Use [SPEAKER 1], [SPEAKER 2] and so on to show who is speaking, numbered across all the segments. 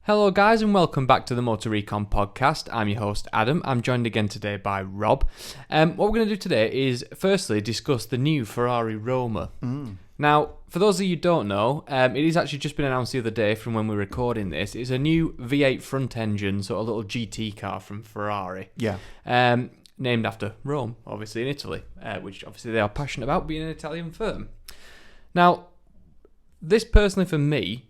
[SPEAKER 1] Hello guys and welcome back to the Motor Recon podcast. I'm your host Adam. I'm joined again today by Rob. What we're going to do today is firstly discuss the new Ferrari Roma. Now, for those of you who don't know, it has actually just been announced the other day from when we're recording this. It's a new V8 front engine, sort of little GT car from Ferrari.
[SPEAKER 2] Yeah.
[SPEAKER 1] Named after Rome, obviously in Italy, which obviously they are passionate about being an Italian firm. Now, this personally for me,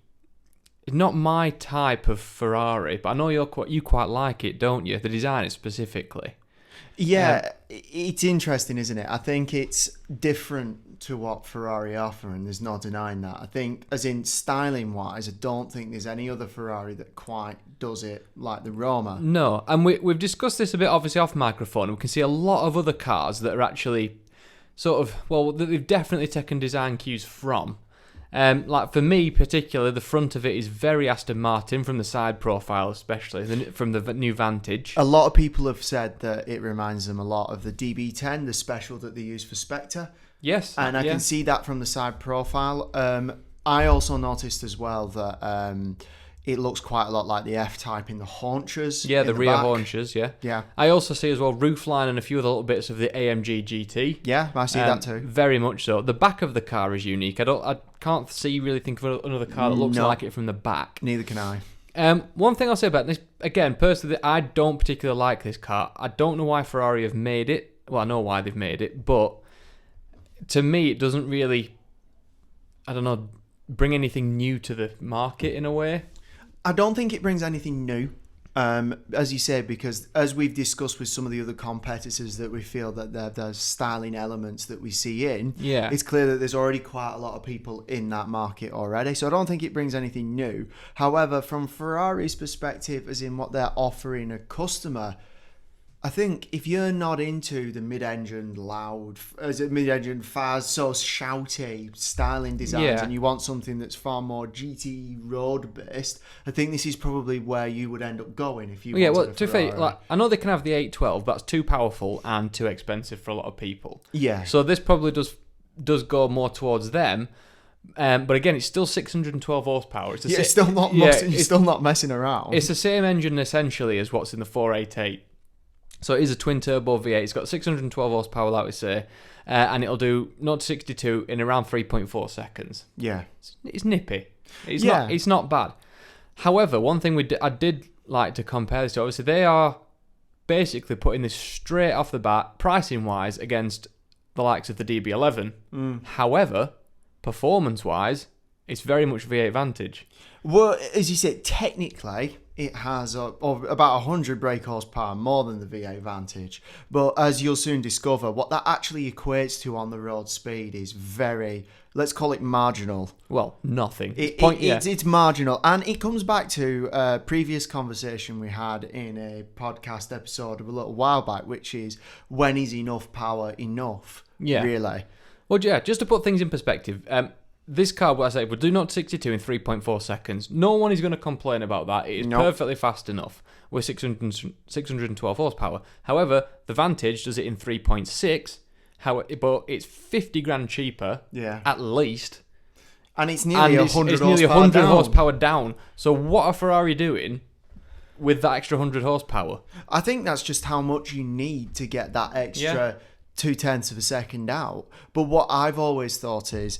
[SPEAKER 1] it's not my type of Ferrari, but I know you quite like it, don't you? The design specifically.
[SPEAKER 2] Yeah, it's interesting, isn't it? I think it's different to what Ferrari offer, and there's no denying that. I think, as in styling-wise, I don't think there's any other Ferrari that quite does it like the Roma.
[SPEAKER 1] No, and we've discussed this a bit, obviously, off microphone. We can see a lot of other cars that are actually sort of, well, that they've definitely taken design cues from. Like for me particularly, the front of it is very Aston Martin from the side profile, especially from the new Vantage.
[SPEAKER 2] A lot of people have said that it reminds them a lot of the DB10, the special that they use for Spectre.
[SPEAKER 1] Yes,
[SPEAKER 2] and I can see that from the side profile. I also noticed as well that it looks quite a lot like the F-Type in the haunches.
[SPEAKER 1] Yeah, the rear
[SPEAKER 2] back.
[SPEAKER 1] haunches, yeah.
[SPEAKER 2] Yeah.
[SPEAKER 1] I also see as well roofline and a few other little bits of the AMG GT.
[SPEAKER 2] Yeah, I see that too.
[SPEAKER 1] Very much so. The back of the car is unique. I can't think of another car that looks like it from the back.
[SPEAKER 2] Neither can I.
[SPEAKER 1] One thing I'll say about this, again, personally, I don't particularly like this car. I don't know why Ferrari have made it. Well, I know why they've made it, but to me, it doesn't really, I don't know, bring anything new to the market in a way.
[SPEAKER 2] I don't think it brings anything new, as you say, because as we've discussed with some of the other competitors that we feel that there's styling elements that we see in, it's clear that there's already quite a lot of people in that market already. So I don't think it brings anything new. However, from Ferrari's perspective, as in what they're offering a customer, I think if you're not into the mid-engine loud, mid-engine fast, so shouty styling designs, and you want something that's far more GT road-based, I think this is probably where you would end up going if you wanted a Ferrari.
[SPEAKER 1] To be fair, like, I know they can have the 812, but that's too powerful and too expensive for a lot of people.
[SPEAKER 2] Yeah.
[SPEAKER 1] So this probably does go more towards them. But again, it's still 612 horsepower.
[SPEAKER 2] It's still not messing around.
[SPEAKER 1] It's the same engine essentially as what's in the 488. So it is a twin turbo V8. It's got 612 horsepower, like we say, and it'll do 0 to 62 in around 3.4 seconds.
[SPEAKER 2] Yeah,
[SPEAKER 1] it's nippy. It's not bad. However, one thing I did like to compare this to, obviously they are basically putting this straight off the bat, pricing wise, against the likes of the DB11. However, performance wise, it's very much V8 Vantage.
[SPEAKER 2] Well, as you said, technically it has about 100 brake horsepower more than the V8 Vantage. But as you'll soon discover, what that actually equates to on the road speed is very, let's call it marginal.
[SPEAKER 1] Well, nothing.
[SPEAKER 2] It's marginal. And it comes back to a previous conversation we had in a podcast episode a little while back, which is when is enough power enough, really?
[SPEAKER 1] Well, yeah, just to put things in perspective, this car, what I say, would do 0 to 62 in 3.4 seconds. No one is going to complain about that. It is perfectly fast enough with 612 horsepower. However, the Vantage does it in 3.6, but it's 50 grand cheaper, at least.
[SPEAKER 2] And it's nearly 100
[SPEAKER 1] horsepower down. So what are Ferrari doing with that extra 100 horsepower?
[SPEAKER 2] I think that's just how much you need to get that extra 0.2 of a second out. But what I've always thought is,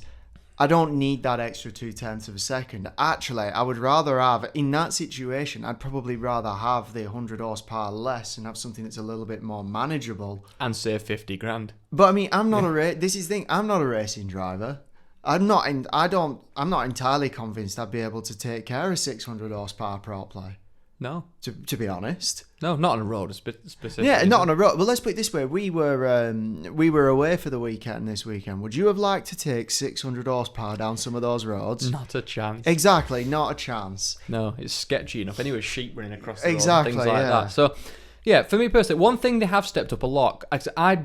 [SPEAKER 2] I don't need that extra 0.2 of a second. Actually, I would rather have, in that situation, I'd probably rather have the 100 horsepower less and have something that's a little bit more manageable.
[SPEAKER 1] And save 50 grand.
[SPEAKER 2] But I mean, I'm not I'm not a racing driver. I'm not entirely convinced I'd be able to take care of 600 horsepower Pro Play.
[SPEAKER 1] No.
[SPEAKER 2] To be honest.
[SPEAKER 1] No, not on a road specifically.
[SPEAKER 2] Yeah, not on a road. Well, let's put it this way. We were away for the weekend this weekend. Would you have liked to take 600 horsepower down some of those roads?
[SPEAKER 1] Not a chance.
[SPEAKER 2] Exactly, not a chance.
[SPEAKER 1] No, it's sketchy enough. Anyway, sheep running across the road and things like that. So, yeah, for me personally, one thing they have stepped up a lot. I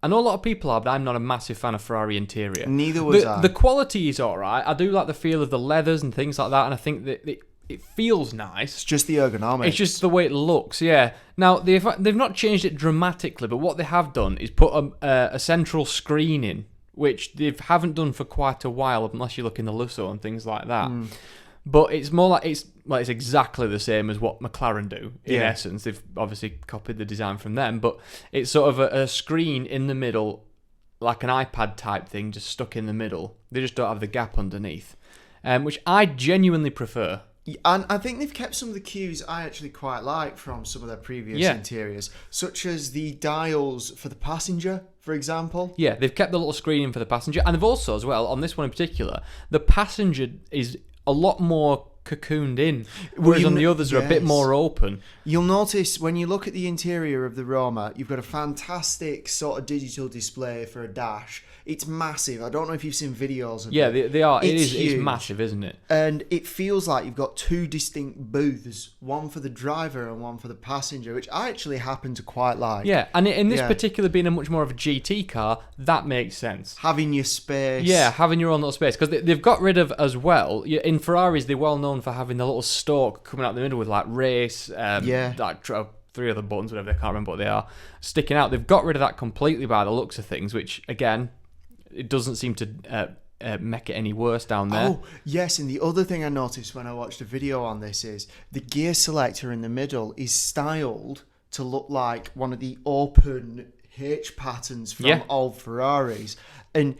[SPEAKER 1] know a lot of people are, but I'm not a massive fan of Ferrari interior.
[SPEAKER 2] Neither was I.
[SPEAKER 1] The quality is all right. I do like the feel of the leathers and things like that, and I think that it feels nice.
[SPEAKER 2] It's just the ergonomics.
[SPEAKER 1] It's just the way it looks, yeah. Now, they've not changed it dramatically, but what they have done is put a central screen in, which they haven't done for quite a while, unless you look in the Lusso and things like that. But it's more like it's exactly the same as what McLaren do in essence. They've obviously copied the design from them, but it's sort of a screen in the middle, like an iPad type thing, just stuck in the middle. They just don't have the gap underneath, which I genuinely prefer.
[SPEAKER 2] And I think they've kept some of the cues I actually quite like from some of their previous interiors, such as the dials for the passenger, for example.
[SPEAKER 1] Yeah, they've kept the little screen for the passenger, and they've also, as well, on this one in particular, the passenger is a lot more cocooned in, whereas on the others are a bit more open.
[SPEAKER 2] You'll notice when you look at the interior of the Roma, you've got a fantastic sort of digital display for a dash. It's massive. I don't know if you've seen videos of it.
[SPEAKER 1] Yeah, they are. It's massive, isn't it?
[SPEAKER 2] And it feels like you've got two distinct booths, one for the driver and one for the passenger, which I actually happen to quite like.
[SPEAKER 1] Yeah, and in this particular being a much more of a GT car, that makes sense.
[SPEAKER 2] Having your space.
[SPEAKER 1] Yeah, having your own little space. Because they've got rid of, as well, in Ferraris, they're well known for having the little stalk coming out the middle with like race, like 3 other buttons, whatever, I can't remember what they are, sticking out. They've got rid of that completely by the looks of things, which, again, it doesn't seem to make it any worse down there.
[SPEAKER 2] Oh, yes, and the other thing I noticed when I watched a video on this is the gear selector in the middle is styled to look like one of the open H patterns from old Ferraris. And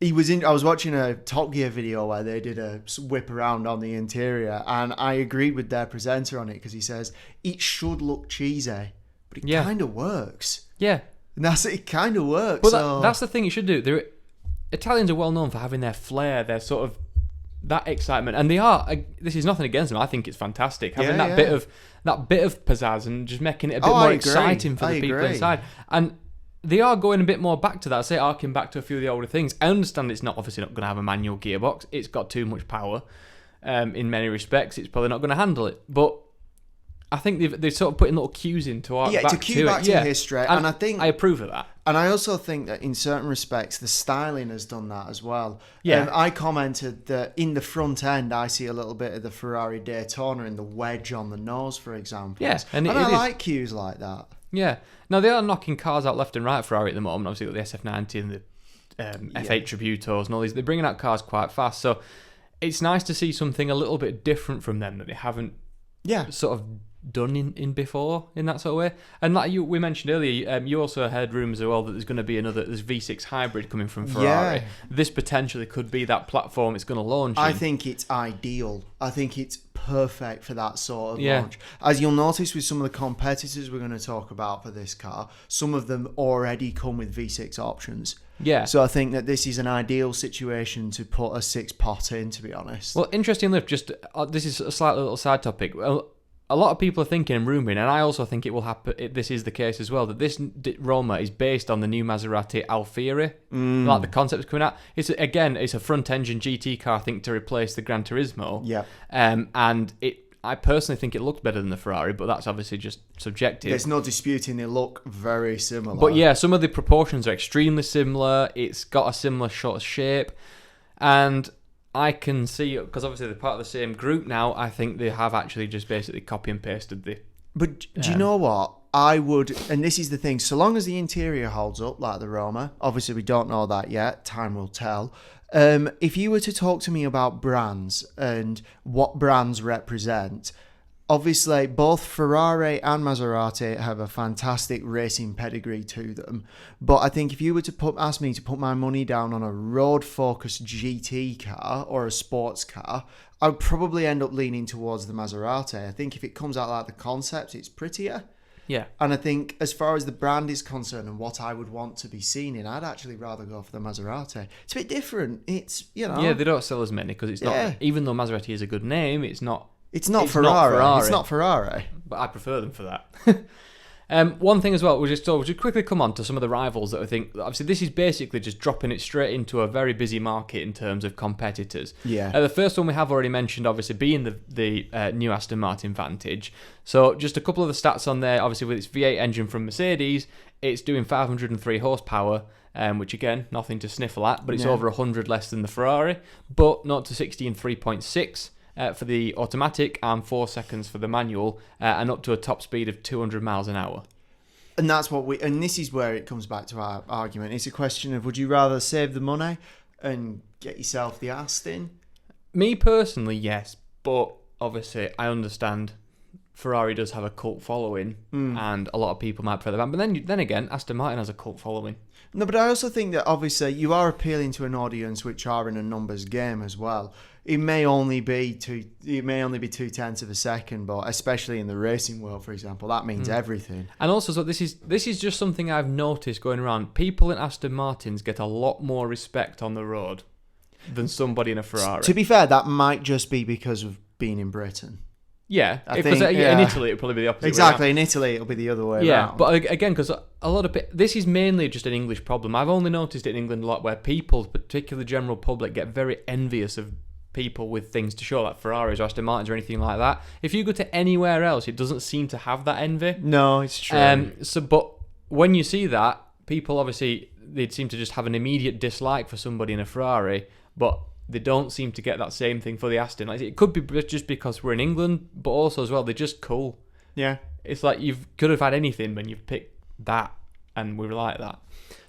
[SPEAKER 2] I was watching a Top Gear video where they did a whip around on the interior, and I agreed with their presenter on it because he says it should look cheesy, but it kind of works.
[SPEAKER 1] Yeah.
[SPEAKER 2] And it kind of works.
[SPEAKER 1] But that's the thing you should do. Italians are well known for having their flair, their sort of that excitement, and they are. This is nothing against them. I think it's fantastic having that bit of pizzazz and just making it a bit more exciting for the people inside. And they are going a bit more back to that. I say arcing back to a few of the older things. I understand it's obviously not going to have a manual gearbox. It's got too much power. In many respects, it's probably not going to handle it. But I think they've sort of putting little cues in to arc back
[SPEAKER 2] to cue back to history, and I think
[SPEAKER 1] I approve of that.
[SPEAKER 2] And I also think that in certain respects, the styling has done that as well.
[SPEAKER 1] Yeah,
[SPEAKER 2] I commented that in the front end, I see a little bit of the Ferrari Daytona in the wedge on the nose, for example.
[SPEAKER 1] Yeah, and
[SPEAKER 2] I like cues like that.
[SPEAKER 1] Yeah, now they are knocking cars out left and right, Ferrari, at the moment. Obviously, got the SF90 and the F8 Tributos and all these. They're bringing out cars quite fast, so it's nice to see something a little bit different from them that they haven't sort of done in before in that sort of way. And like we mentioned earlier, you also heard rumours as well that there's going to be there's V6 hybrid coming from Ferrari. This potentially could be that platform it's going to launch
[SPEAKER 2] I think it's ideal. I think it's perfect for that sort of launch. As you'll notice with some of the competitors we're going to talk about for this car, some of them already come with V6 options.
[SPEAKER 1] Yeah.
[SPEAKER 2] So I think that this is an ideal situation to put a 6-pot in, to be honest.
[SPEAKER 1] Well, interesting, Liv, just this is a slightly little side topic. Well, a lot of people are thinking and rumouring, and I also think it will happen. This is the case as well, that this Roma is based on the new Maserati Alfieri. Like the concept is coming out. It's a front-engine GT car, I think, to replace the Gran Turismo.
[SPEAKER 2] Yeah.
[SPEAKER 1] And I personally think it looks better than the Ferrari, but that's obviously just subjective.
[SPEAKER 2] There's no disputing they look very similar.
[SPEAKER 1] But yeah, some of the proportions are extremely similar. It's got a similar sort of shape, and I can see, because obviously they're part of the same group now, I think they have actually just basically copy and pasted the...
[SPEAKER 2] But do you know what? I would, and this is the thing, so long as the interior holds up like the Roma, obviously we don't know that yet, time will tell. If you were to talk to me about brands and what brands represent, obviously both Ferrari and Maserati have a fantastic racing pedigree to them. But I think if you were to ask me to put my money down on a road-focused GT car or a sports car, I would probably end up leaning towards the Maserati. I think if it comes out like the concept, it's prettier.
[SPEAKER 1] Yeah.
[SPEAKER 2] And I think as far as the brand is concerned and what I would want to be seen in, I'd actually rather go for the Maserati. It's a bit different. It's,
[SPEAKER 1] Yeah, they don't sell as many because it's not... Even though Maserati is a good name, it's not
[SPEAKER 2] Ferrari. It's not Ferrari.
[SPEAKER 1] But I prefer them for that. One thing as well, we'll just quickly come on to some of the rivals that I think... Obviously, this is basically just dropping it straight into a very busy market in terms of competitors.
[SPEAKER 2] Yeah.
[SPEAKER 1] The first one we have already mentioned, obviously, being the new Aston Martin Vantage. So just a couple of the stats on there. Obviously, with its V8 engine from Mercedes, it's doing 503 horsepower, which, again, nothing to sniffle at, but it's over 100 less than the Ferrari. But 0 to 60 in 3.6. For the automatic and 4 seconds for the manual, and up to a top speed of 200 miles an hour.
[SPEAKER 2] And that's and this is where it comes back to our argument. It's a question of, would you rather save the money and get yourself the Aston?
[SPEAKER 1] Me personally, yes, But obviously, I understand Ferrari does have a cult following, and a lot of people might prefer the van. But then again, Aston Martin has a cult following.
[SPEAKER 2] No, but I also think that obviously you are appealing to an audience which are in a numbers game as well. It may only be 0.2 of a second, but especially in the racing world, for example, that means everything.
[SPEAKER 1] And also, so this is just something I've noticed going around. People in Aston Martins get a lot more respect on the road than somebody in a Ferrari.
[SPEAKER 2] To be fair, that might just be because of being in Britain.
[SPEAKER 1] Yeah, because in Italy it'll probably be the opposite.
[SPEAKER 2] Exactly, in Italy it'll be the other way around.
[SPEAKER 1] Yeah, but again, because a lot of this is mainly just an English problem. I've only noticed it in England a lot, where people, particularly the general public, get very envious of people with things to show, like Ferraris or Aston Martins or anything like that. If you go to anywhere else, it doesn't seem to have that envy.
[SPEAKER 2] No, it's true.
[SPEAKER 1] But when you see that, people obviously they'd seem to just have an immediate dislike for somebody in a Ferrari, but they don't seem to get that same thing for the Aston. Like, it could be just because we're in England, but also as well, they're just cool.
[SPEAKER 2] Yeah.
[SPEAKER 1] It's like you could have had anything when you've picked that, and we like that.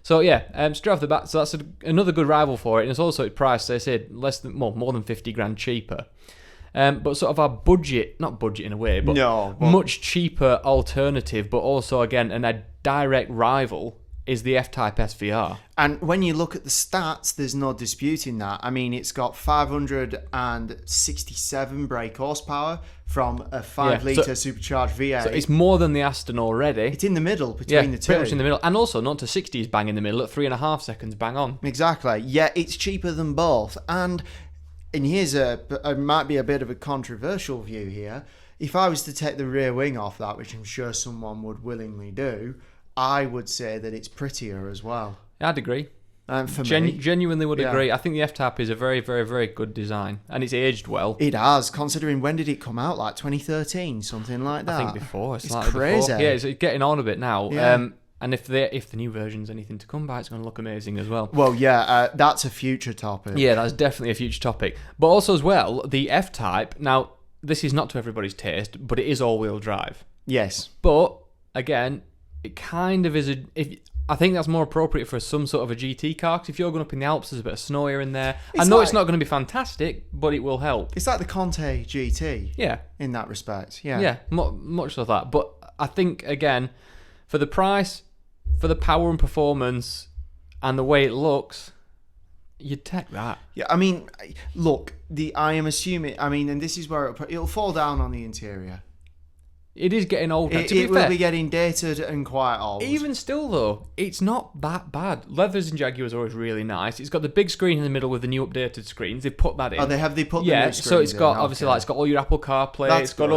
[SPEAKER 1] So yeah, straight off the bat, so that's another good rival for it, and it's also priced, they said, more than 50 grand cheaper. But sort of our budget, not budget in a way, but much cheaper alternative, but also again, a direct rival is the F-Type SVR.
[SPEAKER 2] And when you look at the stats, there's no disputing that. I mean, it's got 567 brake horsepower from a 5-litre supercharged V8.
[SPEAKER 1] So it's more than the Aston already.
[SPEAKER 2] It's in the middle between the two.
[SPEAKER 1] Pretty much in the middle. And also, 0 to 60 is bang in the middle at 3.5 seconds, bang on.
[SPEAKER 2] Exactly. Yeah, it's cheaper than both. And here's it might be a bit of a controversial view here. If I was to take the rear wing off that, which I'm sure someone would willingly do, I would say that it's prettier as well.
[SPEAKER 1] I'd agree.
[SPEAKER 2] For me.
[SPEAKER 1] Genuinely would agree. I think the F-Type is a very, very, very good design. And it's aged well.
[SPEAKER 2] It has, considering when did it come out? Like 2013, something like that?
[SPEAKER 1] I think before. It's
[SPEAKER 2] crazy.
[SPEAKER 1] Before. Yeah, it's getting on a bit now.
[SPEAKER 2] Yeah.
[SPEAKER 1] And if the new version's anything to come by, it's going to look amazing as well.
[SPEAKER 2] Well, yeah, that's a future topic.
[SPEAKER 1] Yeah, that's definitely a future topic. But also as well, the F-Type, now, this is not to everybody's taste, but it is all-wheel drive.
[SPEAKER 2] Yes.
[SPEAKER 1] But, again, it kind of is I think that's more appropriate for some sort of a GT car, because if you're going up in the Alps, there's a bit of snow here and there. It's not going to be fantastic, but it will help.
[SPEAKER 2] It's like the Conte GT.
[SPEAKER 1] Yeah.
[SPEAKER 2] In that respect, yeah.
[SPEAKER 1] Yeah, much like that. But I think, again, for the price, for the power and performance, and the way it looks, you'd take that.
[SPEAKER 2] Yeah, I mean, look, I am assuming, and this is where it'll fall down on the interior.
[SPEAKER 1] It is getting older.
[SPEAKER 2] It will be getting dated and quite old.
[SPEAKER 1] Even still, though, it's not that bad. Leathers and Jaguars are always really nice. It's got the big screen in the middle with the new updated screens. They've put that in.
[SPEAKER 2] Oh, they put the new screens
[SPEAKER 1] so it's got
[SPEAKER 2] in.
[SPEAKER 1] obviously it's got all your Apple CarPlay. It's got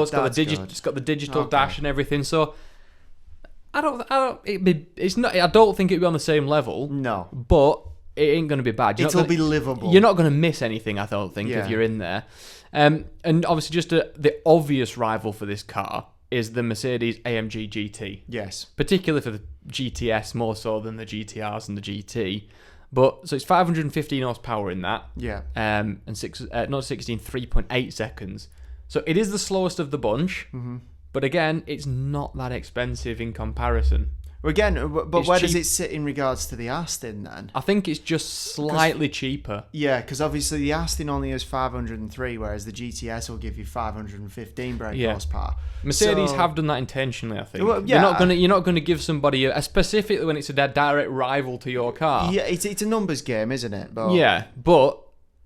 [SPEAKER 1] the digital dash and everything. So I don't think it'd be on the same level.
[SPEAKER 2] No,
[SPEAKER 1] but it ain't going to be bad.
[SPEAKER 2] It'll be livable.
[SPEAKER 1] You're not going to miss anything, I don't think, if you're in there. And obviously, just the obvious rival for this car is the Mercedes AMG GT.
[SPEAKER 2] Yes.
[SPEAKER 1] Particularly for the GTS more so than the GTRs and the GT. But so it's 515 horsepower in that.
[SPEAKER 2] Yeah.
[SPEAKER 1] And 3.8 seconds. So it is the slowest of the bunch. Mm-hmm. But again, it's not that expensive in comparison.
[SPEAKER 2] Well, again, but where does it sit in regards to the Aston then?
[SPEAKER 1] I think it's just slightly cheaper.
[SPEAKER 2] Yeah, because obviously the Aston only has 503, whereas the GTS will give you 515 brake horsepower.
[SPEAKER 1] Mercedes have done that intentionally, I think.
[SPEAKER 2] Well, yeah.
[SPEAKER 1] You're not going to give somebody specifically when it's a direct rival to your car.
[SPEAKER 2] Yeah, it's a numbers game, isn't it? But
[SPEAKER 1] yeah, but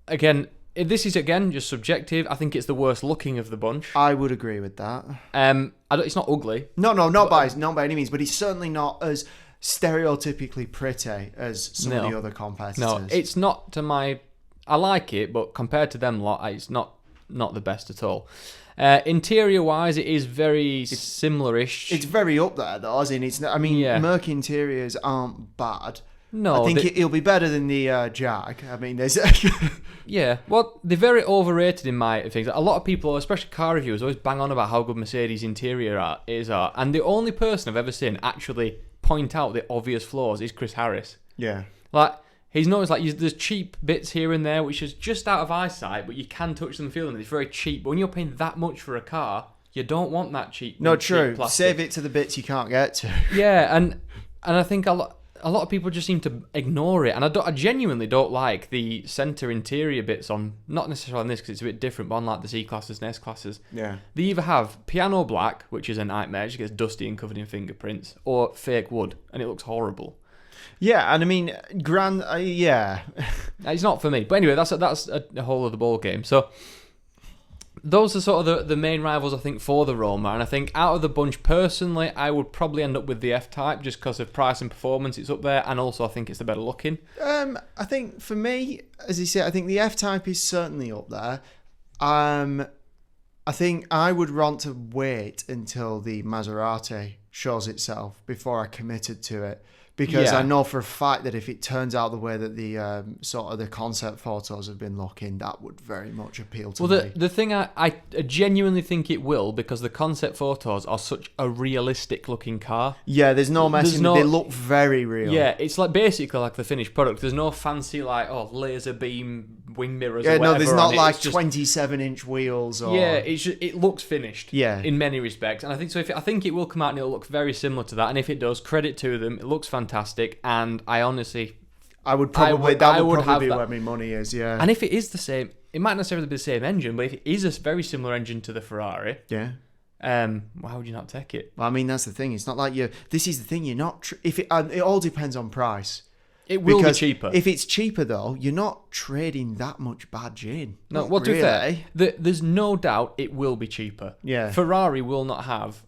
[SPEAKER 1] again, this is again just subjective. I think it's the worst looking of the bunch.
[SPEAKER 2] I would agree with that.
[SPEAKER 1] It's not ugly.
[SPEAKER 2] No, not by any means, but it's certainly not as stereotypically pretty as some of the other competitors.
[SPEAKER 1] No, it's not to my. I like it, but compared to them lot, it's not the best at all. Interior wise, it is very similar-ish.
[SPEAKER 2] It's very up there, though, as in Merc interiors aren't bad.
[SPEAKER 1] No,
[SPEAKER 2] I think it'll be better than the Jag. I mean, there's
[SPEAKER 1] yeah. Well, they're very overrated in my things. A lot of people, especially car reviewers, always bang on about how good Mercedes interior is, and the only person I've ever seen actually point out the obvious flaws is Chris Harris.
[SPEAKER 2] Yeah,
[SPEAKER 1] like he's noticed there's cheap bits here and there which is just out of eyesight, but you can touch them and feel them. It's very cheap, but when you're paying that much for a car, you don't want that cheap.
[SPEAKER 2] No, true. Save it to the bits you can't get to.
[SPEAKER 1] Yeah, and I think a lot of people just seem to ignore it, and I genuinely don't like the centre interior bits on, not necessarily on this because it's a bit different, but on like the C-classes and S-classes.
[SPEAKER 2] Yeah.
[SPEAKER 1] They either have piano black, which is a nightmare, it just gets dusty and covered in fingerprints, or fake wood, and it looks horrible.
[SPEAKER 2] Yeah, and I mean, yeah.
[SPEAKER 1] It's not for me. But anyway, that's a whole other ball game. So those are sort of the main rivals, I think, for the Roma. And I think out of the bunch, personally, I would probably end up with the F-Type just because of price and performance. It's up there. And also, I think it's the better looking.
[SPEAKER 2] I think for me, as you say, I think the F-Type is certainly up there. I think I would want to wait until the Maserati shows itself before I committed to it. Because I know for a fact that if it turns out the way that the sort of the concept photos have been looking, that would very much appeal to me.
[SPEAKER 1] Well, the thing I genuinely think it will, because the concept photos are such a realistic looking car.
[SPEAKER 2] Yeah, there's no messing. They look very real.
[SPEAKER 1] Yeah, it's like basically like the finished product. There's no fancy like laser beam wing mirrors.
[SPEAKER 2] Yeah,
[SPEAKER 1] or whatever.
[SPEAKER 2] No, there's not like
[SPEAKER 1] 27-inch
[SPEAKER 2] wheels. Or...
[SPEAKER 1] Yeah, it looks finised.
[SPEAKER 2] Yeah.
[SPEAKER 1] In many respects, and I think so. I think it will come out and it'll look very similar to that. And if it does, credit to them. It looks fantastic, and I honestly,
[SPEAKER 2] that would probably be
[SPEAKER 1] that.
[SPEAKER 2] where my money is. Yeah.
[SPEAKER 1] And if it is the same, it might not necessarily be the same engine, but if it is a very similar engine to the Ferrari, why would you not take it?
[SPEAKER 2] Well, I mean, that's the thing. It's not like you. This is the thing. You're not. If it all depends on price.
[SPEAKER 1] It will be cheaper.
[SPEAKER 2] If it's cheaper, though, you're not trading that much badge in.
[SPEAKER 1] No, well, to be fair, there's no doubt it will be cheaper.
[SPEAKER 2] Yeah.
[SPEAKER 1] Ferrari will not have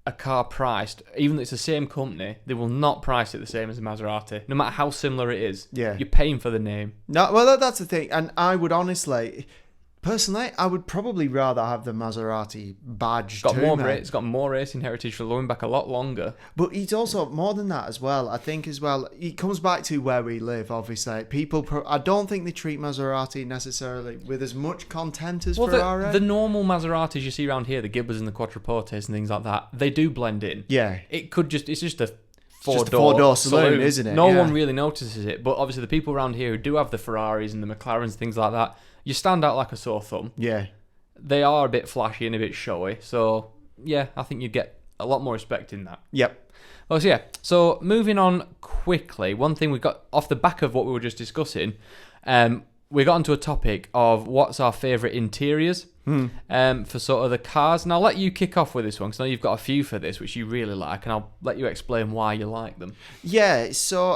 [SPEAKER 1] a car priced, even though it's the same company, they will not price it the same as a Maserati, no matter how similar it is.
[SPEAKER 2] Yeah.
[SPEAKER 1] You're paying for the name.
[SPEAKER 2] No, well, that's the thing. And I would honestly... Personally, I would probably rather have the Maserati badge
[SPEAKER 1] It's got more racing heritage for going back a lot longer.
[SPEAKER 2] But it's also more than that as well. I think as well, it comes back to where we live, obviously. I don't think they treat Maserati necessarily with as much content as Ferrari.
[SPEAKER 1] The normal Maseratis you see around here, the Gibbers and the Quattroportes and things like that, they do blend in.
[SPEAKER 2] Yeah.
[SPEAKER 1] It's just a
[SPEAKER 2] four-door saloon, isn't it?
[SPEAKER 1] No one really notices it. But obviously the people around here who do have the Ferraris and the McLarens, things like that, you stand out like a sore thumb.
[SPEAKER 2] Yeah.
[SPEAKER 1] They are a bit flashy and a bit showy. So, yeah, I think you'd get a lot more respect in that.
[SPEAKER 2] Yep.
[SPEAKER 1] Well, so moving on quickly, one thing we got off the back of what we were just discussing, we got onto a topic of what's our favourite interiors for sort of the cars. And I'll let you kick off with this one, because I know you've got a few for this, which you really like, and I'll let you explain why you like them.
[SPEAKER 2] Yeah, so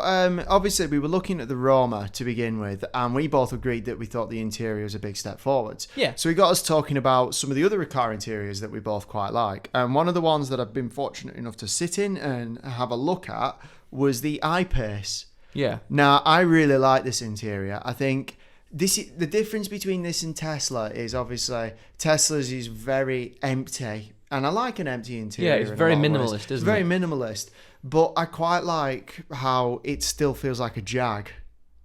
[SPEAKER 2] obviously we were looking at the Roma to begin with, and we both agreed that we thought the interior was a big step forwards.
[SPEAKER 1] Yeah.
[SPEAKER 2] So we got us talking about some of the other car interiors that we both quite like. And one of the ones that I've been fortunate enough to sit in and have a look at was the I-Pace.
[SPEAKER 1] Yeah.
[SPEAKER 2] Now, I really like this interior. I think... the difference between this and Tesla is obviously Tesla's is very empty, and I like an empty interior.
[SPEAKER 1] Yeah, it's very minimalist, isn't it?
[SPEAKER 2] Very minimalist, but I quite like how it still feels like a Jag.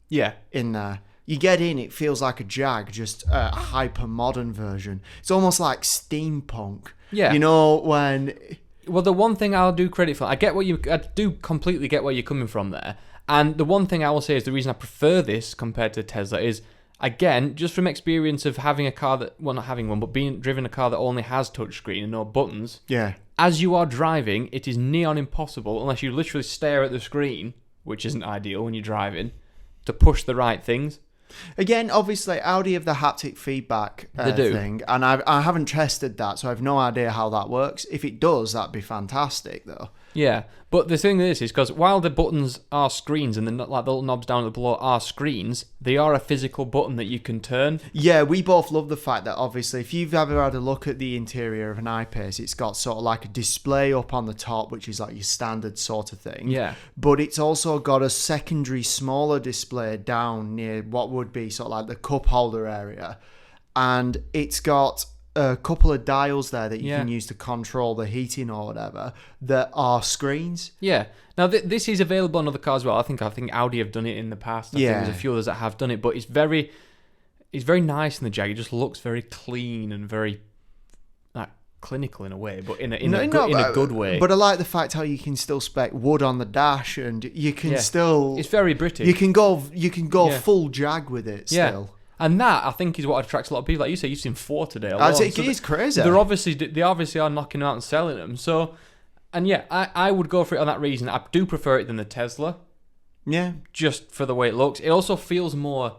[SPEAKER 1] Yeah,
[SPEAKER 2] in there. You get in, it feels like a Jag, just a hyper modern version. It's almost like steampunk.
[SPEAKER 1] Yeah,
[SPEAKER 2] you know when.
[SPEAKER 1] Well, the one thing I'll do credit for, I do completely get where you're coming from there. And the one thing I will say is the reason I prefer this compared to Tesla is, again, just from experience of having a car that, well, not having one, but being driven a car that only has touchscreen and no buttons.
[SPEAKER 2] Yeah.
[SPEAKER 1] As you are driving, it is near impossible, unless you literally stare at the screen, which isn't ideal when you're driving, to push the right things.
[SPEAKER 2] Again, obviously, Audi have the haptic feedback thing, and I haven't tested that, so I have no idea how that works. If it does, that'd be fantastic, though.
[SPEAKER 1] Yeah, but the thing is because while the buttons are screens and the little knobs down below are screens, they are a physical button that you can turn.
[SPEAKER 2] Yeah, we both love the fact that obviously if you've ever had a look at the interior of an I-Pace, it's got sort of like a display up on the top, which is like your standard sort of thing.
[SPEAKER 1] Yeah.
[SPEAKER 2] But it's also got a secondary smaller display down near what would be sort of like the cup holder area. And it's got a couple of dials there that you can use to control the heating or whatever that are screens.
[SPEAKER 1] Yeah. Now this is available on other cars as well. I think Audi have done it in the past. I think there's a few others that have done it, but it's very nice in the Jag. It just looks very clean and very clinical in a way, but in a good way.
[SPEAKER 2] But I like the fact how you can still spec wood on the dash, and you can still.
[SPEAKER 1] It's very British.
[SPEAKER 2] You can go full Jag with it still.
[SPEAKER 1] Yeah. And that, I think, is what attracts a lot of people. Like you say, you've seen 4 today.
[SPEAKER 2] It's crazy.
[SPEAKER 1] They obviously are knocking them out and selling them. So, and yeah, I would go for it on that reason. I do prefer it than the Tesla.
[SPEAKER 2] Yeah.
[SPEAKER 1] Just for the way it looks. It also feels more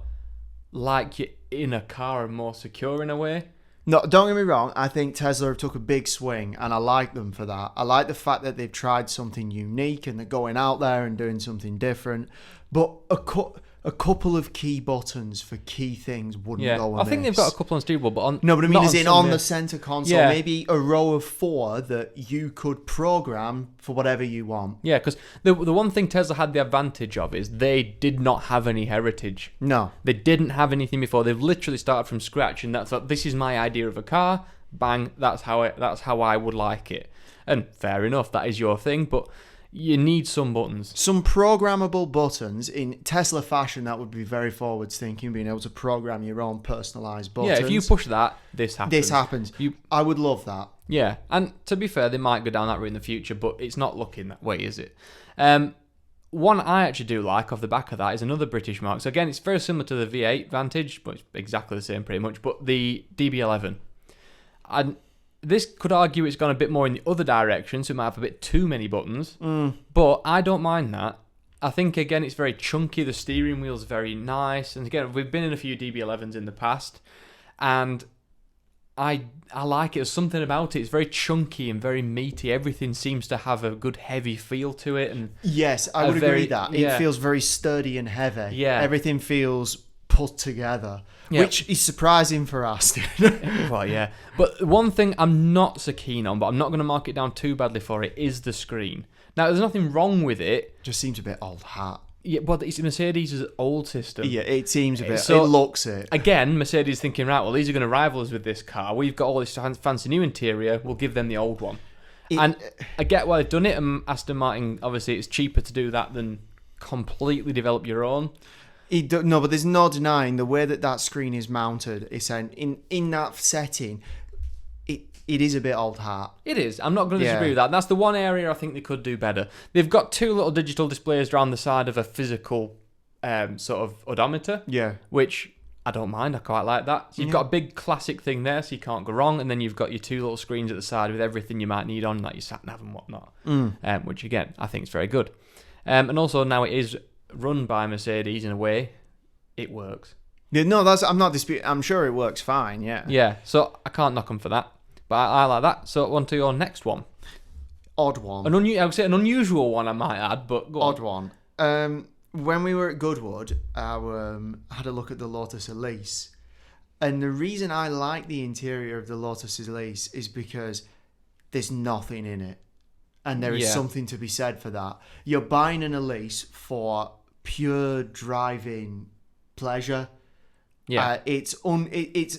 [SPEAKER 1] like you're in a car and more secure in a way.
[SPEAKER 2] No, don't get me wrong. I think Tesla have took a big swing, and I like them for that. I like the fact that they've tried something unique and they're going out there and doing something different. But a couple of key buttons for key things wouldn't go on.
[SPEAKER 1] I think they've got a couple on steerable, but on
[SPEAKER 2] no, but I mean, as in on
[SPEAKER 1] the
[SPEAKER 2] center console, maybe a row of 4 that you could program for whatever you want.
[SPEAKER 1] Yeah, because the one thing Tesla had the advantage of is they did not have any heritage.
[SPEAKER 2] No,
[SPEAKER 1] they didn't have anything before. They've literally started from scratch, and that's like, this is my idea of a car. Bang, that's how I would like it. And fair enough, that is your thing, but you need some buttons.
[SPEAKER 2] Some programmable buttons. In Tesla fashion, that would be very forward thinking, being able to program your own personalised buttons.
[SPEAKER 1] Yeah, if you push that, this happens.
[SPEAKER 2] I would love that.
[SPEAKER 1] Yeah, and to be fair, they might go down that route in the future, but it's not looking that way, is it? One I actually do like off the back of that is another British mark. So again, it's very similar to the V8 Vantage, but it's exactly the same pretty much, but the DB11. And this could argue it's gone a bit more in the other direction, so it might have a bit too many buttons. But I don't mind that. I think, again, it's very chunky. The steering wheel's very nice. And again, we've been in a few DB11s in the past, and I like it. There's something about it. It's very chunky and very meaty. Everything seems to have a good heavy feel to it. And
[SPEAKER 2] yes, I would agree that. It feels very sturdy and heavy.
[SPEAKER 1] Yeah.
[SPEAKER 2] Everything feels put together. Which is surprising for Aston.
[SPEAKER 1] Well, yeah. But one thing I'm not so keen on, but I'm not going to mark it down too badly for it, is the screen. Now, there's nothing wrong with it.
[SPEAKER 2] Just seems a bit old hat.
[SPEAKER 1] Yeah, but it's Mercedes' old system.
[SPEAKER 2] Yeah, it seems a bit.
[SPEAKER 1] So,
[SPEAKER 2] it looks it.
[SPEAKER 1] Again, Mercedes thinking, right, well, these are going to rival us with this car. We've got all this fancy new interior. We'll give them the old one. And I get why they've done it. And Aston Martin, obviously, it's cheaper to do that than completely develop your own.
[SPEAKER 2] No, but there's no denying the way that screen is mounted. It's in that setting, it is a bit old hat.
[SPEAKER 1] It is. I'm not going to disagree with that. And that's the one area I think they could do better. They've got 2 little digital displays around the side of a physical sort of odometer.
[SPEAKER 2] Yeah.
[SPEAKER 1] Which I don't mind. I quite like that. So you've got a big classic thing there, so you can't go wrong. And then you've got your 2 little screens at the side with everything you might need on, like your sat nav and whatnot. Which again, I think is very good. And also now it is run by Mercedes in a way. It works.
[SPEAKER 2] Yeah, no, I'm not disputing. I'm sure it works fine. Yeah.
[SPEAKER 1] Yeah. So I can't knock them for that, but I like that. So on to your next one.
[SPEAKER 2] Odd one.
[SPEAKER 1] I would say an unusual one, I might add, but go
[SPEAKER 2] odd
[SPEAKER 1] on.
[SPEAKER 2] one. When we were at Goodwood, I had a look at the Lotus Elise, and the reason I like the interior of the Lotus Elise is because there's nothing in it, and there is something to be said for that. You're buying an Elise for pure driving pleasure.
[SPEAKER 1] Yeah,
[SPEAKER 2] it's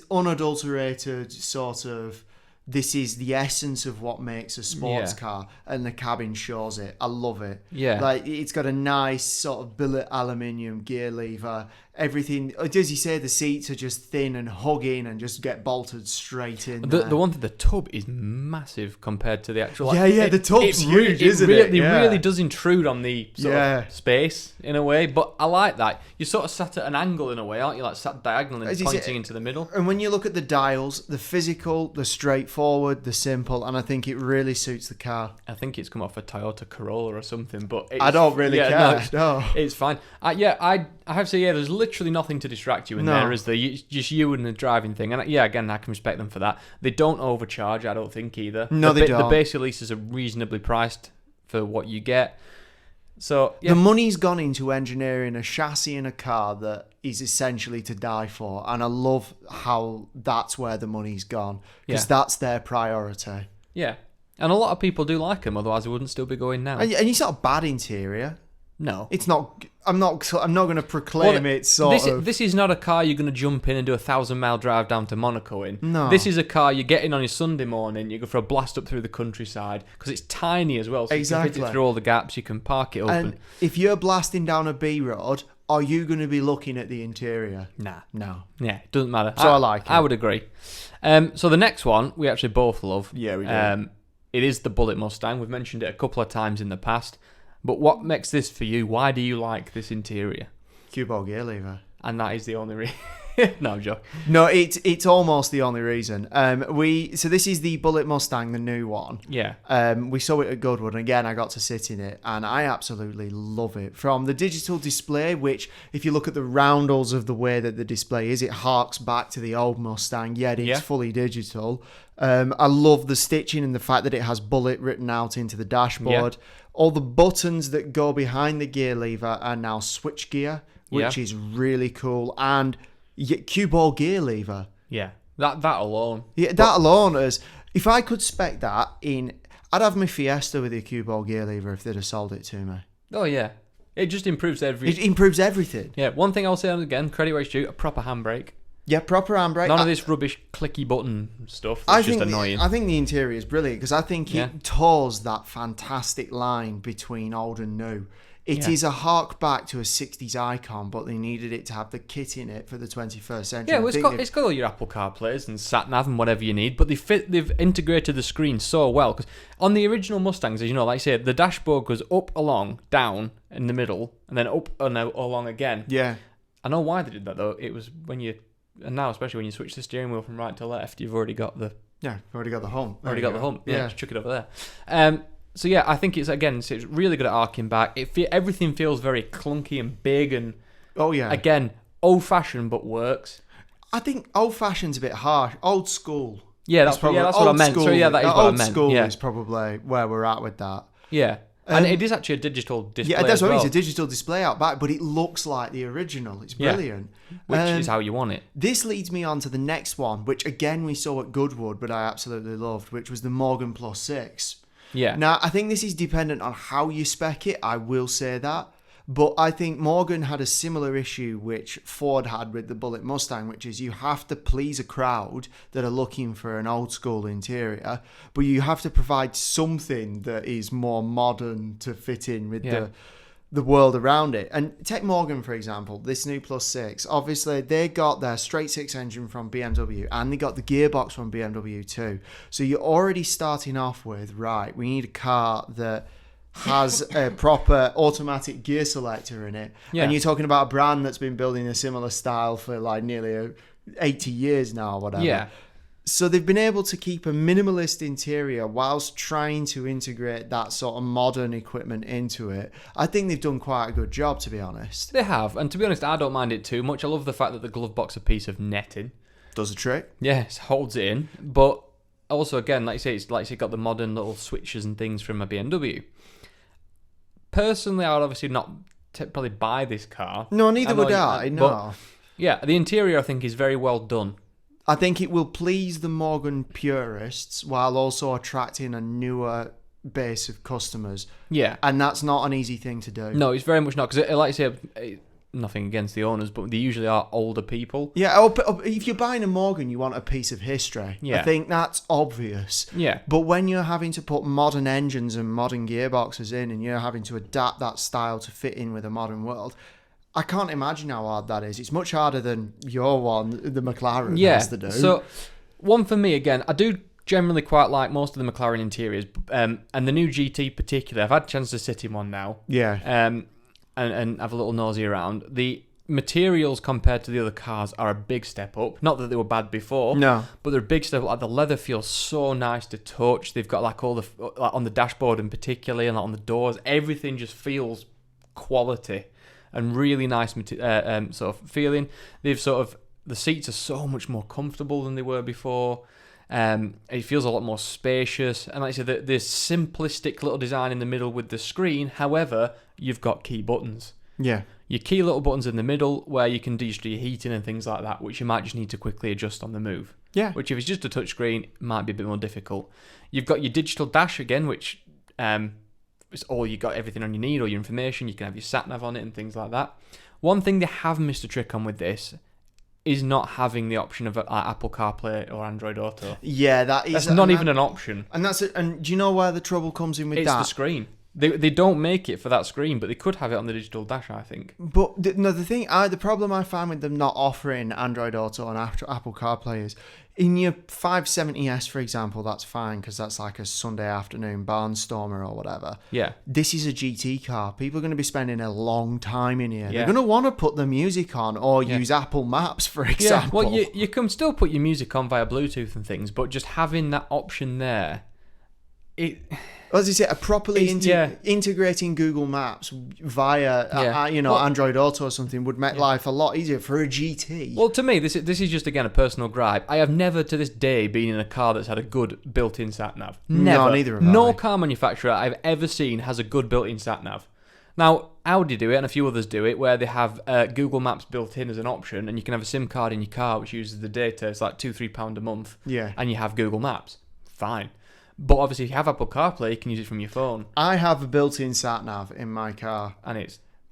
[SPEAKER 2] unadulterated sort of. This is the essence of what makes a sports car, and the cabin shows it. I love it.
[SPEAKER 1] Yeah,
[SPEAKER 2] like it's got a nice sort of billet aluminium gear lever. Everything, as you say, the seats are just thin and hugging and just get bolted straight in.
[SPEAKER 1] The one thing, the tub is massive compared to the actual.
[SPEAKER 2] The tub's huge, isn't it?
[SPEAKER 1] It really does intrude on the sort of space in a way, but I like that. You're sort of sat at an angle in a way, aren't you? Like sat diagonally and pointing into the middle.
[SPEAKER 2] And when you look at the dials, the physical, the straightforward, the simple, and I think it really suits the car.
[SPEAKER 1] I think it's come off a Toyota Corolla or something, but
[SPEAKER 2] I don't really care. No,
[SPEAKER 1] it's fine. I have to say, there's literally nothing to distract you in there, is there? Just you and the driving thing. And again, I can respect them for that. They don't overcharge, I don't think, either.
[SPEAKER 2] No, they don't.
[SPEAKER 1] The base releases are reasonably priced for what you get. So
[SPEAKER 2] the money's gone into engineering a chassis in a car that is essentially to die for. And I love how that's where the money's gone, because that's their priority.
[SPEAKER 1] Yeah. And a lot of people do like them, otherwise they wouldn't still be going now.
[SPEAKER 2] And it's not a bad interior.
[SPEAKER 1] No,
[SPEAKER 2] it's not. I'm not going to proclaim it.
[SPEAKER 1] This is not a car you're going to jump in and do a 1,000-mile drive down to Monaco in.
[SPEAKER 2] No,
[SPEAKER 1] this is a car you get in on your Sunday morning. You go for a blast up through the countryside because it's tiny as well. So you can fit it through all the gaps. You can park it open.
[SPEAKER 2] And if you're blasting down a B road, are you going to be looking at the interior?
[SPEAKER 1] Nah,
[SPEAKER 2] no.
[SPEAKER 1] Yeah, it doesn't matter.
[SPEAKER 2] So I like it.
[SPEAKER 1] I would agree. So the next one we actually both love.
[SPEAKER 2] Yeah, we do.
[SPEAKER 1] It is the Bullet Mustang. We've mentioned it a couple of times in the past. But what makes this for you? Why do you like this interior?
[SPEAKER 2] Cue ball gear lever.
[SPEAKER 1] and that is the only reason. No, I'm joking.
[SPEAKER 2] No, it's almost the only reason. So this is the Bullet Mustang, the new one.
[SPEAKER 1] Yeah.
[SPEAKER 2] We saw it at Goodwood, and again, I got to sit in it, and I absolutely love it. From the digital display, which, if you look at the roundels of the way that the display is, it harks back to the old Mustang, yet it's fully digital. I love the stitching and the fact that it has Bullet written out into the dashboard. Yeah. All the buttons that go behind the gear lever are now switch gear, which is really cool, and cue ball gear lever.
[SPEAKER 1] Yeah, that alone.
[SPEAKER 2] Yeah, that alone is. If I could spec that in, I'd have my Fiesta with a cue ball gear lever if they'd have sold it to me.
[SPEAKER 1] Oh yeah, it just improves everything.
[SPEAKER 2] It improves everything.
[SPEAKER 1] Yeah, one thing I'll say again, credit where it's due, a proper handbrake.
[SPEAKER 2] Yeah, proper handbrake.
[SPEAKER 1] None of this rubbish clicky button stuff. That's just annoying.
[SPEAKER 2] I think the interior is brilliant because I think it tours that fantastic line between old and new. It is a hark back to a 60s icon, but they needed it to have the kit in it for the 21st century.
[SPEAKER 1] Yeah, well, it's got all your Apple CarPlays and sat-nav and whatever you need, but they've integrated the screen so well. Because on the original Mustangs, as you know, like I said, the dashboard goes up, along, down, in the middle, and then up and along again.
[SPEAKER 2] Yeah.
[SPEAKER 1] I know why they did that, though. It was and now, especially when you switch the steering wheel from right to left, you've already got the...
[SPEAKER 2] Yeah, already got the hump.
[SPEAKER 1] The hump. Yeah, just chuck it over there. So yeah, I think it's really good at arcing back. Everything feels very clunky and big and again, old-fashioned but works.
[SPEAKER 2] I think old-fashioned's a bit harsh. Old school.
[SPEAKER 1] Yeah, that's what I meant. So yeah, that is what I meant.
[SPEAKER 2] Old school is probably where we're at with that.
[SPEAKER 1] Yeah. And it is actually a digital display.
[SPEAKER 2] Yeah, that's what it's a digital display out back, but it looks like the original. It's brilliant.
[SPEAKER 1] Which is how you want it.
[SPEAKER 2] This leads me on to the next one, which again we saw at Goodwood, but I absolutely loved, which was the Morgan Plus 6.
[SPEAKER 1] Yeah.
[SPEAKER 2] Now, I think this is dependent on how you spec it, I will say that. But I think Morgan had a similar issue which Ford had with the Bullet Mustang, which is you have to please a crowd that are looking for an old school interior, but you have to provide something that is more modern to fit in with the world around it. And take Morgan, for example, this new Plus 6. Obviously, they got their straight six engine from BMW and they got the gearbox from BMW too. So you're already starting off with, right, we need a car that has a proper automatic gear selector in it. Yeah. And you're talking about a brand that's been building a similar style for like nearly 80 years now or whatever.
[SPEAKER 1] Yeah.
[SPEAKER 2] So they've been able to keep a minimalist interior whilst trying to integrate that sort of modern equipment into it. I think they've done quite a good job, to be honest.
[SPEAKER 1] They have. And to be honest, I don't mind it too much. I love the fact that the glove box is a piece of netting.
[SPEAKER 2] Does the trick.
[SPEAKER 1] Yes, holds it in. But also, again, like you say, it's got the modern little switches and things from a BMW. Personally, I would obviously not probably buy this car.
[SPEAKER 2] No, neither would I. No.
[SPEAKER 1] But, yeah, the interior I think is very well done.
[SPEAKER 2] I think it will please the Morgan purists while also attracting a newer base of customers.
[SPEAKER 1] Yeah.
[SPEAKER 2] And that's not an easy thing to do.
[SPEAKER 1] No, it's very much not. Because, like I say, nothing against the owners, but they usually are older people.
[SPEAKER 2] Yeah, if you're buying a Morgan, you want a piece of history. Yeah. I think that's obvious.
[SPEAKER 1] Yeah.
[SPEAKER 2] But when you're having to put modern engines and modern gearboxes in and you're having to adapt that style to fit in with a modern world, I can't imagine how hard that is. It's much harder than your one, the McLaren has to do.
[SPEAKER 1] So, one for me, again, I do generally quite like most of the McLaren interiors, and the new GT particularly. I've had a chance to sit in one now.
[SPEAKER 2] Yeah.
[SPEAKER 1] And have a little nosy around. The materials compared to the other cars are a big step up. Not that they were bad before.
[SPEAKER 2] No.
[SPEAKER 1] But they're a big step up. Like the leather feels so nice to touch. They've got like all the, like on the dashboard in particular and like on the doors, everything just feels quality and really nice sort of feeling. The seats are so much more comfortable than they were before. It feels a lot more spacious. And like I said, the simplistic little design in the middle with the screen, however, you've got key buttons.
[SPEAKER 2] Yeah.
[SPEAKER 1] Your key little buttons in the middle where you can do your heating and things like that, which you might just need to quickly adjust on the move.
[SPEAKER 2] Yeah.
[SPEAKER 1] Which if it's just a touch screen, might be a bit more difficult. You've got your digital dash again, which it's all you got everything on you need, all your information. You can have your sat nav on it and things like that. One thing they have missed a trick on with this is not having the option of Apple CarPlay or Android Auto.
[SPEAKER 2] Yeah, that's
[SPEAKER 1] not even an option.
[SPEAKER 2] And do you know where the trouble comes in with that?
[SPEAKER 1] It's the screen. They don't make it for that screen, but they could have it on the digital dash, I think.
[SPEAKER 2] But the problem I find with them not offering Android Auto and Apple CarPlay is, in your 570S, for example, that's fine because that's like a Sunday afternoon barnstormer or whatever.
[SPEAKER 1] Yeah.
[SPEAKER 2] This is a GT car. People are going to be spending a long time in here.
[SPEAKER 1] Yeah.
[SPEAKER 2] They're going to want to put the music on or use Apple Maps, for example.
[SPEAKER 1] Yeah, well, you can still put your music on via Bluetooth and things, but just having that option there,
[SPEAKER 2] as you say, properly integrating Google Maps via Android Auto or something would make life a lot easier for a GT.
[SPEAKER 1] Well, to me, this is just, again, a personal gripe. I have never to this day been in a car that's had a good built-in sat-nav. Never.
[SPEAKER 2] No, neither have I.
[SPEAKER 1] No car manufacturer I've ever seen has a good built-in sat-nav. Now, Audi do it and a few others do it where they have Google Maps built in as an option, and you can have a SIM card in your car which uses the data. It's like £2-3 a month. Yeah. And you have Google Maps. Fine. But obviously, if you have Apple CarPlay, you can use it from your phone.
[SPEAKER 2] I have a built-in sat-nav in my car.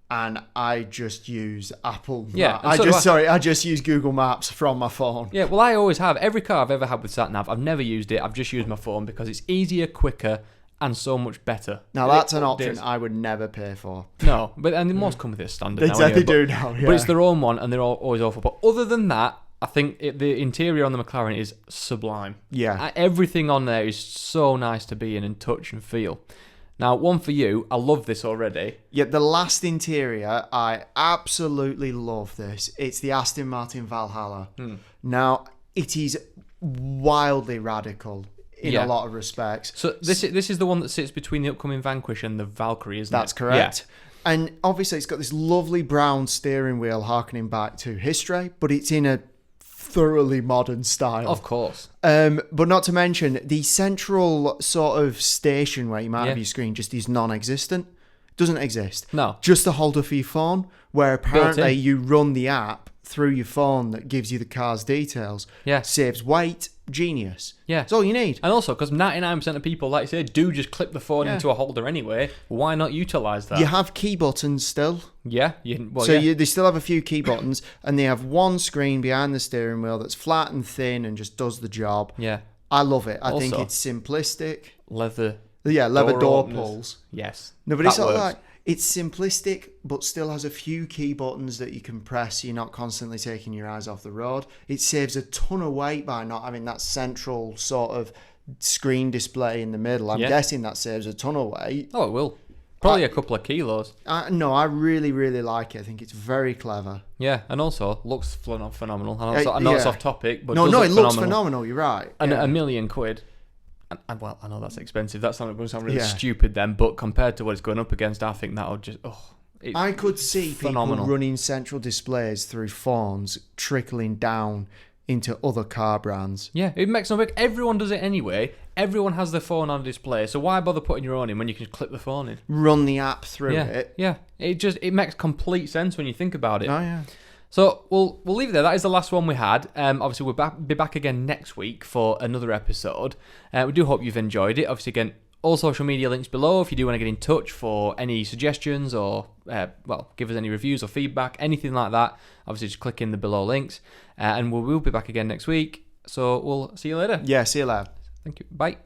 [SPEAKER 1] And
[SPEAKER 2] I just use Apple.
[SPEAKER 1] Yeah.
[SPEAKER 2] I just use Google Maps from my phone.
[SPEAKER 1] Yeah, well, I always have. Every car I've ever had with sat-nav, I've never used it. I've just used my phone because it's easier, quicker, and so much better.
[SPEAKER 2] Now, that's an option I would never pay for.
[SPEAKER 1] No, and most come with this standard now.
[SPEAKER 2] Exactly, do now, yeah.
[SPEAKER 1] But it's their own one, and they're always awful. But other than that, I think the interior on the McLaren is sublime.
[SPEAKER 2] Yeah.
[SPEAKER 1] Everything on there is so nice to be in and touch and feel. Now, one for you. I love this already.
[SPEAKER 2] Yeah, the last interior, I absolutely love this. It's the Aston Martin Valhalla. Now, it is wildly radical in a lot of respects.
[SPEAKER 1] So this is the one that sits between the upcoming Vanquish and the Valkyrie, isn't it?
[SPEAKER 2] That's correct. Yeah. And obviously, it's got this lovely brown steering wheel harkening back to history, but it's in a thoroughly modern style.
[SPEAKER 1] Of course.
[SPEAKER 2] But not to mention, the central sort of station where you might have your screen just is non-existent. Doesn't exist.
[SPEAKER 1] No.
[SPEAKER 2] Just a holder for your phone, where apparently you run the app through your phone that gives you the car's details.
[SPEAKER 1] Yeah.
[SPEAKER 2] Saves weight. Genius.
[SPEAKER 1] Yeah.
[SPEAKER 2] That's all you need.
[SPEAKER 1] And also, because 99% of people, like you say, do just clip the phone into a holder anyway, why not utilise that?
[SPEAKER 2] You have key buttons still.
[SPEAKER 1] Yeah.
[SPEAKER 2] They still have a few key buttons, and they have one screen behind the steering wheel that's flat and thin and just does the job.
[SPEAKER 1] Yeah.
[SPEAKER 2] I love it. I think it's simplistic.
[SPEAKER 1] Leather
[SPEAKER 2] door pulls.
[SPEAKER 1] Yes.
[SPEAKER 2] No, but it's sort of like, it's simplistic, but still has a few key buttons that you can press so you're not constantly taking your eyes off the road. It saves a ton of weight by not having that central sort of screen display in the middle. I'm guessing that saves a ton of weight.
[SPEAKER 1] Oh, it will. Probably a couple of kilos.
[SPEAKER 2] No, I really, really like it. I think it's very clever.
[SPEAKER 1] Yeah, and also looks phenomenal. I know it's off topic, but
[SPEAKER 2] it looks phenomenal. You're right.
[SPEAKER 1] And £1 million. And well, I know that's expensive. That's not going to sound really stupid then, but compared to what it's going up against, I think that'll just
[SPEAKER 2] I could see people running central displays through phones trickling down into other car brands.
[SPEAKER 1] Yeah, it makes no big. Everyone does it anyway. Everyone has their phone on display, so why bother putting your own in when you can clip the phone in?
[SPEAKER 2] Run the app through it.
[SPEAKER 1] Yeah, it makes complete sense when you think about it.
[SPEAKER 2] Oh yeah.
[SPEAKER 1] So we'll leave it there. That is the last one we had. Obviously, we'll be back again next week for another episode. We do hope you've enjoyed it. Obviously, again, all social media links below if you do want to get in touch for any suggestions or, give us any reviews or feedback, anything like that. Obviously, just click in the below links. And we will be back again next week. So we'll see you later.
[SPEAKER 2] Yeah, see you later.
[SPEAKER 1] Thank you. Bye.